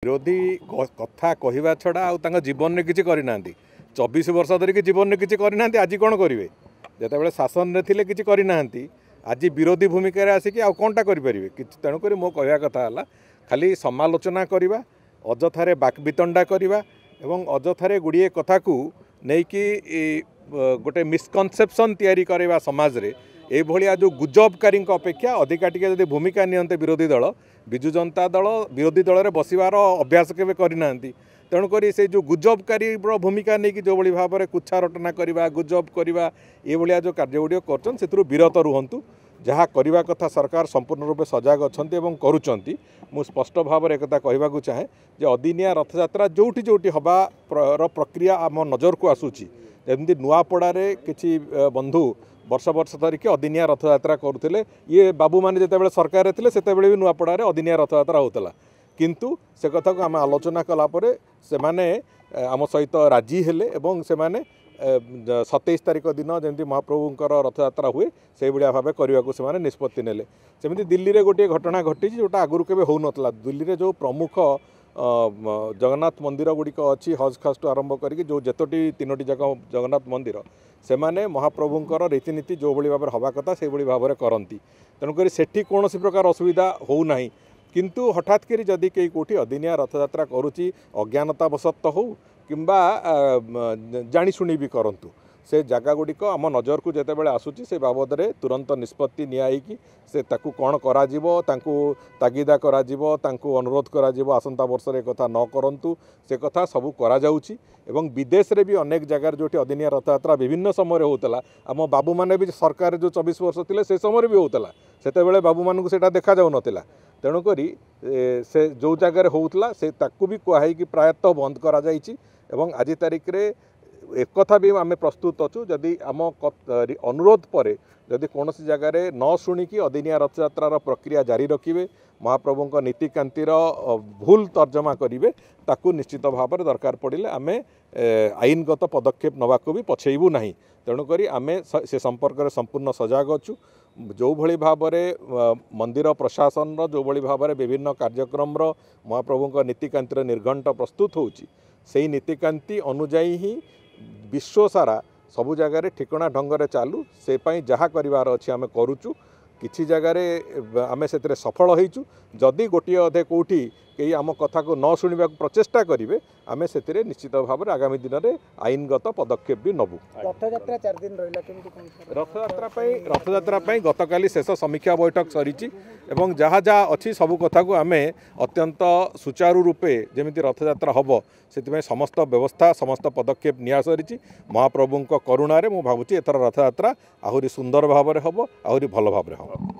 विरोधी कथा कहवा छड़ा आ जीवन में किसी करना 24 वर्ष धरिकी जीवन में किसी करना आज कौन करेंगे जिते शासन में थे कि करना आज विरोधी भूमिका आसिक आउ कौनटा करेंगे तेणुक मो कहवा कथा है खाली समालोचना करवा अजथारे बाकबितंडा करवा एवं अजथारे गुड़िए कथा को नहीं गोटे मिसकनसेप्शन तैयारी करवा समाज रे एभलिया जो गुजबकारी अपेक्षा अधिका टी जब भूमिका नियंते विरोधी दल विजु जनता दल विरोधी दल में बसवार अभ्यास केवे करना तेणुक से जो गुजबकारी भूमिका नहीं जो भाई भाव में कुछा रटना करवा गुजब करवा ये जो कार्यगुड़ी कर विरत रुहतु जहाँ करने कथा सरकार संपूर्ण रूप सजग अच्छा करुँच मु स्पष्ट भाव में एक कहवाक चाहे जे अदिनिया रथयात्रा जोटी जोटी हबार प्रक्रिया आम नजर को आसूची जमी नुआपड़े किसी बंधु वर्ष वर्ष धरिकी अदिनिया रथयात्रा करुले ये बाबू मैंने जिते सरकार थे से भी नुआपड़े अदिनिया रथयात्रा होता किंतु से कथा को आम आलोचना कलापर से आम सहित राजी हेले एवं से 27 तारीख दिन जमी महाप्रभुंर रथयात्रा हुए से भाया भाव करने को से निष्पत्ति नेले सेमती दिल्ली में गोटे घटना घटी जोटा आगुरी केवे हो नथला दिल्ली में जो प्रमुख जगन्नाथ मंदिर गुड़िक अच्छी हज खास आरंभ करके जो जेतोटी 3टी जगह जगन्नाथ मंदिर से महाप्रभुंर रीतिनीति जो भाई भाव हवा कथा से भाव में करती तेणुक से कौन प्रकार असुविधा होना किंतु हठात करी जदि कई कौटी अदिनिया रथयात्रा करुच्ची अज्ञानतावशत हो किंबा जाशुणी भी करंतु से जगह गुड़िक आम नजर को जिते बड़े आसूची से बाबद में तुरंत निष्पत्ति नियायिकी से ताकू कौन कराजिबो तांकू तागिदा कराजिबो तांकू अनुरोध कराजिबो आसंता वर्ष रे कथा न करंतु से कथा सबू करा जाउची एवं विदेश रे भी अनेक जगार जोटी अदिनिया रथयात्रा विभिन्न समय होता आम बाबू माने भी सरकार जो 24 वर्ष थिले से समय भी होता सेते बेले बाबू मानू सेटा देखा जाउ नथिला तेणुकरी से जो जगार होउतला से ताकू भी कहाई कि प्रायतः बंद करा जाइची एवं आज तारिख रे एक कथा भी आम प्रस्तुत अच्छु जदि आम अनुरोध पर जदि कौन सी जगार न शुणिकी अदिनिया रथयात्रार प्रक्रिया जारी रखिए महाप्रभु नीतिकांतिर भूल तर्जमा करेंगे ताकू निश्चित भाव में दरकार पड़े आम आईनगत पदक्षेप नवाक भी पछेबू ना तेणुक आम से संपर्क में संपूर्ण सजग अच्छु जो भली भाव में मंदिर प्रशासन जो भली भाव में विभिन्न कार्यक्रम महाप्रभु नीतिकांतिर निर्घंट प्रस्तुत होची से नीतिकांति अनुजाई ही विश्व सारा सबु जगार ठिकना ढंग से चालू से जहाँ करार अच्छी आम करुचु किसी जगार आम से सफल होइचु जदि गोटे अधे कौटी कई आम कथा को न शुणा प्रचेषा करेंगे आम से निश्चित भाव में आगामी दिन में आईनगत पदक्षेप भी नबू रथयात्रा 4 दिन रथयात्रा गतकाली शेष समीक्षा बैठक सरी एवं जहाँ जहाँ अच्छी सबू कथा को आम अत्यंत सुचारू रूपे जमी रथयात्रा हम से समस्त व्यवस्था समस्त पदक्षेप निया सरी महाप्रभु करुणार मु भावुची एथर रथयात्रा आहरी सुंदर भाव में हम आहरी भल भाव में हम।